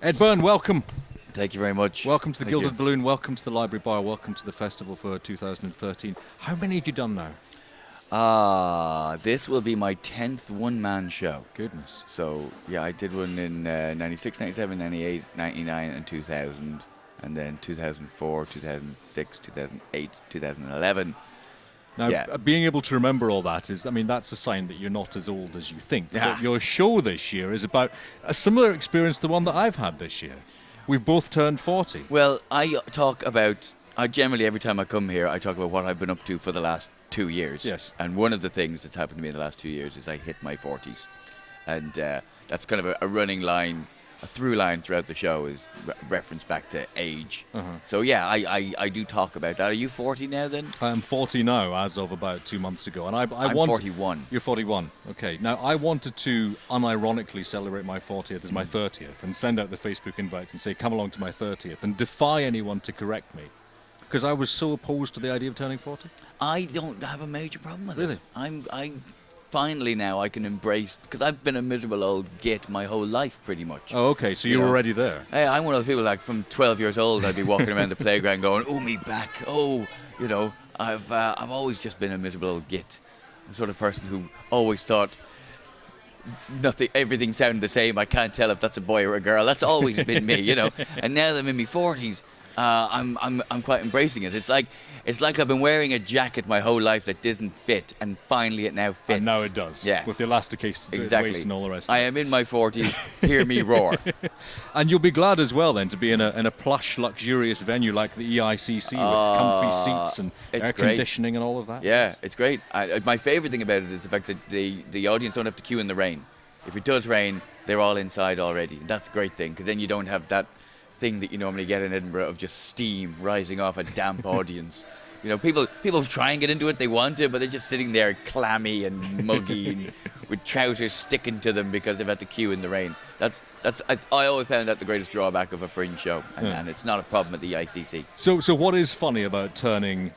Ed Byrne, welcome. Thank you very much. Welcome to the Thank Gilded you. Balloon, welcome to the Library Bar, welcome to the festival for 2013. How many have you done now? This will be my 10th one-man show. Goodness. So, yeah, I did one in 96, 97, 98, 99 and 2000. And then 2004, 2006, 2008, 2011. Now, Yeah. being able to remember all that is, that's a sign that you're not as old as you think. Yeah. But your show this year is about a similar experience to the one that I've had this year. We've both turned 40. Well, I generally, every time I come here, I talk about what I've been up to for the last 2 years. Yes. And one of the things that's happened to me in the last 2 years is I hit my 40s. And that's kind of a running line, a through line throughout the show is reference back to age. So, yeah, I do talk about that. Are you 40 now then? I'm 40 now, as of about 2 months ago. And I'm 41. You're 41. Okay. Now, I wanted to unironically celebrate my 40th as my 30th and send out the Facebook invite and say, come along to my 30th and defy anyone to correct me. Because I was so opposed to the idea of turning 40. I don't have a major problem with Really? it. I finally now I can embrace, because I've been a miserable old git my whole life pretty much. Oh, okay. So you're already there. Hey, I'm one of those people, like, from 12 years old, I'd be walking around the playground going, oh, me back, oh, I've always just been a miserable old git. The sort of person who always thought everything sounded the same. I can't tell if that's a boy or a girl. That's always been me, And now that I'm in my 40s, I'm quite embracing it. It's like I've been wearing a jacket my whole life that didn't fit, and finally it now fits. And now it does. Yeah. With the elastic waist and all the rest. I am in my 40s. Hear me roar. And you'll be glad as well then to be in a plush, luxurious venue like the EICC with comfy seats and air conditioning and all of that. Yeah, it's great. My favourite thing about it is the fact that the audience don't have to queue in the rain. If it does rain, they're all inside already. That's a great thing, because then you don't have that thing that you normally get in Edinburgh of just steam rising off a damp audience. People try and get into it, they want to, but they're just sitting there clammy and muggy and with trousers sticking to them because they've had to queue in the rain. I always found that the greatest drawback of a Fringe show, and it's not a problem at the ICC. So what is funny about turning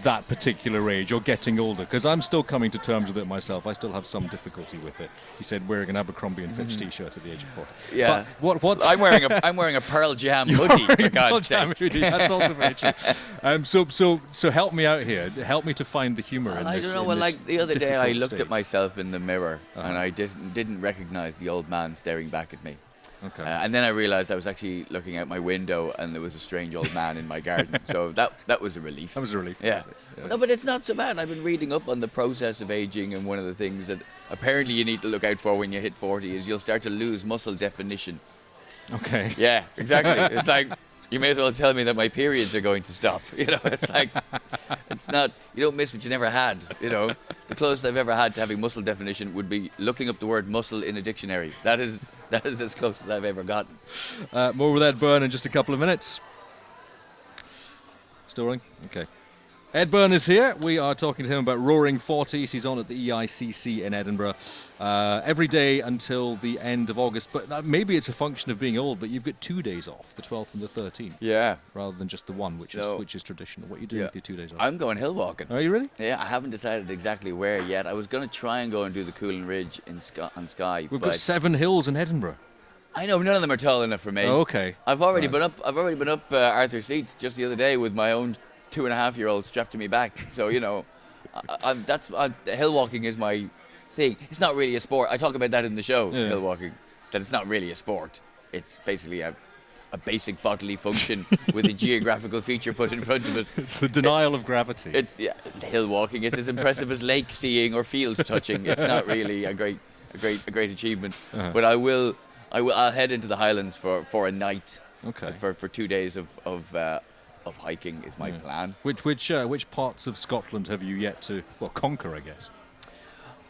that particular age or getting older? Because I'm still coming to terms with it myself. I still have some difficulty with it. He said wearing an Abercrombie and Fitch T-shirt at the age of 40. Yeah. But what's I'm wearing a Pearl Jam hoodie, for God's sake. That's also very true. So help me out here. Help me to find the humour in this. I don't know. Well, like the other day, I looked at myself in the mirror and I didn't recognise the old man staring back at me. Okay. And then I realised I was actually looking out my window and there was a strange old man in my garden. So that was a relief. That was a relief. Yeah. Yeah. No, but it's not so bad. I've been reading up on the process of aging, and one of the things that apparently you need to look out for when you hit 40 is you'll start to lose muscle definition. Okay. Yeah, exactly. It's like, you may as well tell me that my periods are going to stop. It's like, it's not, you don't miss what you never had. The closest I've ever had to having muscle definition would be looking up the word muscle in a dictionary. That is as close as I've ever gotten. More with Ed Byrne in just a couple of minutes. Still rolling? Okay. Ed Byrne is here. We are talking to him about Roaring 40s. He's on at the EICC in Edinburgh every day until the end of August. But maybe it's a function of being old, but you've got 2 days off, the 12th and the 13th. Yeah. Rather than just the one, which is traditional. What are you doing with your 2 days off? I'm going hill walking. Are you really? Yeah, I haven't decided exactly where yet. I was going to try and go and do the Coolin Ridge on Skye. We've got 7 hills in Edinburgh. I know, none of them are tall enough for me. Oh, okay. I've already been up Arthur Seats just the other day with my own 2.5-year-old strapped to me back. So, hill walking is my thing. It's not really a sport. I talk about that in the show, hill walking, that it's not really a sport. It's basically a basic bodily function with a geographical feature put in front of it. It's the denial of gravity. It's hill walking. It's as impressive as lake seeing or field touching. It's not really a great achievement. But I'll head into the Highlands for a night. Okay. For 2 days of hiking is my plan. Which parts of Scotland have you yet to conquer, I guess?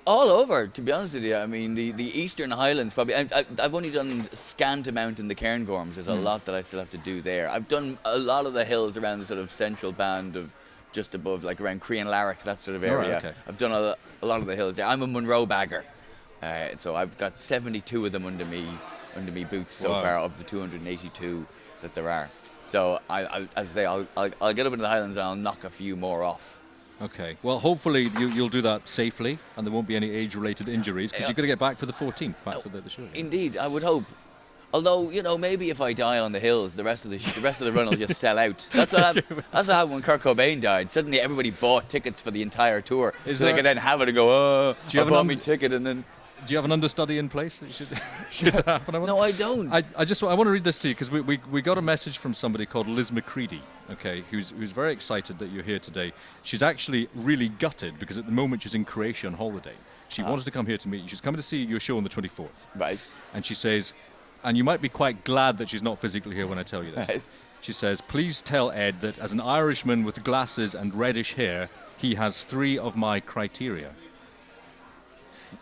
All over, to be honest with you. I mean, the Eastern Highlands probably. I've only done a scant amount in the Cairngorms. There's a lot that I still have to do there. I've done a lot of the hills around the sort of central band of just above, like around Crean-Larrick, that sort of area. Right, okay. I've done a lot of the hills there. I'm a Munro bagger, so I've got 72 of them under me boots so far, of the 282 that there are. So as I say, I'll get up into the Highlands and I'll knock a few more off. Okay. Well, hopefully you'll do that safely and there won't be any age-related injuries, because you've got to get back for the 14th, back for the show. Indeed, I would hope. Although, maybe if I die on the hills, the rest of the run will just sell out. That's what happened when Kurt Cobain died. Suddenly, everybody bought tickets for the entire tour, so they could then have it and go, "Oh, I bought me ticket," and then. Do you have an understudy in place that should happen? No, I don't. I want to read this to you because we got a message from somebody called Liz McCready, okay, who's very excited that you're here today. She's actually really gutted because at the moment she's in Croatia on holiday. She wanted to come here to meet you. She's coming to see your show on the 24th. Right. And she says, and you might be quite glad that she's not physically here when I tell you this. Right. She says, please tell Ed that as an Irishman with glasses and reddish hair, he has 3 of my criteria.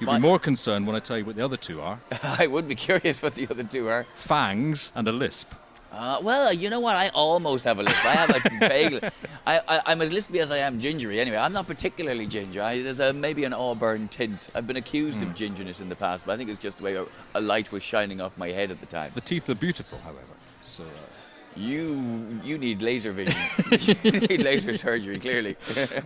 You'll be more concerned when I tell you what the other 2 are. I would be curious what the other 2 are. Fangs and a lisp. Well, you know what? I almost have a lisp. I have a vague. I'm as lispy as I am gingery. Anyway, I'm not particularly ginger. There's maybe an auburn tint. I've been accused of gingerness in the past, but I think it's just the way a light was shining off my head at the time. The teeth are beautiful, however. So. You need laser vision. You need laser surgery, clearly.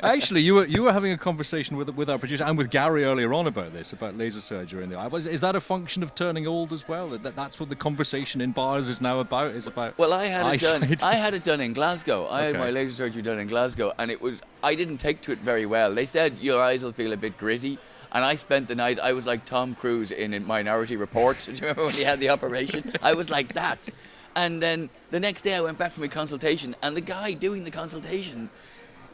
Actually, you were having a conversation with our producer and with Gary earlier on about laser surgery in the eye. Is that a function of turning old as well? That's what the conversation in bars is now about. Is about. Well, I had it done in Glasgow. I had Okay. my laser surgery done in Glasgow, and I didn't take to it very well. They said your eyes will feel a bit gritty. And I spent the night, I was like Tom Cruise in Minority Report. Do you remember when he had the operation? I was like that. And then the next day I went back for my consultation, and the guy doing the consultation,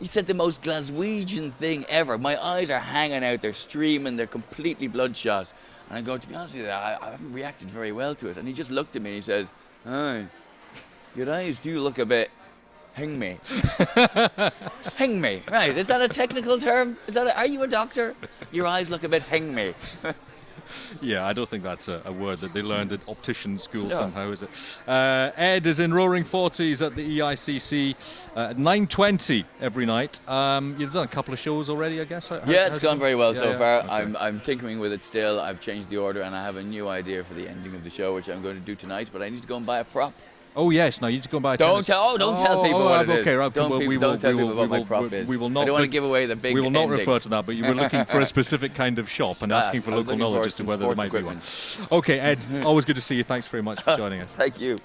he said the most Glaswegian thing ever. My eyes are hanging out, they're streaming, they're completely bloodshot. And I go, to be honest with you, I haven't reacted very well to it. And he just looked at me and he said, "Hi, your eyes do look a bit hang me." Hang me, right? Is that a technical term? Are you a doctor? Your eyes look a bit hang me. Yeah, I don't think that's a word that they learned at optician school somehow, is it? Ed is in Roaring Forties at the EICC at 9:20 every night. You've done a couple of shows already, I guess? It's gone very well so far. Okay. I'm tinkering with it still. I've changed the order, and I have a new idea for the ending of the show, which I'm going to do tonight, but I need to go and buy a prop. Oh yes, now you need to go and buy a Don't tennis. tell people what it is. Okay, right. Don't tell people what my prop is. We will not. I don't want to give away the big. We will not ending. refer to that, but you were looking for a specific kind of shop and asking for local knowledge as to whether there might be one. Okay, Ed, always good to see you. Thanks very much for joining us. Thank you.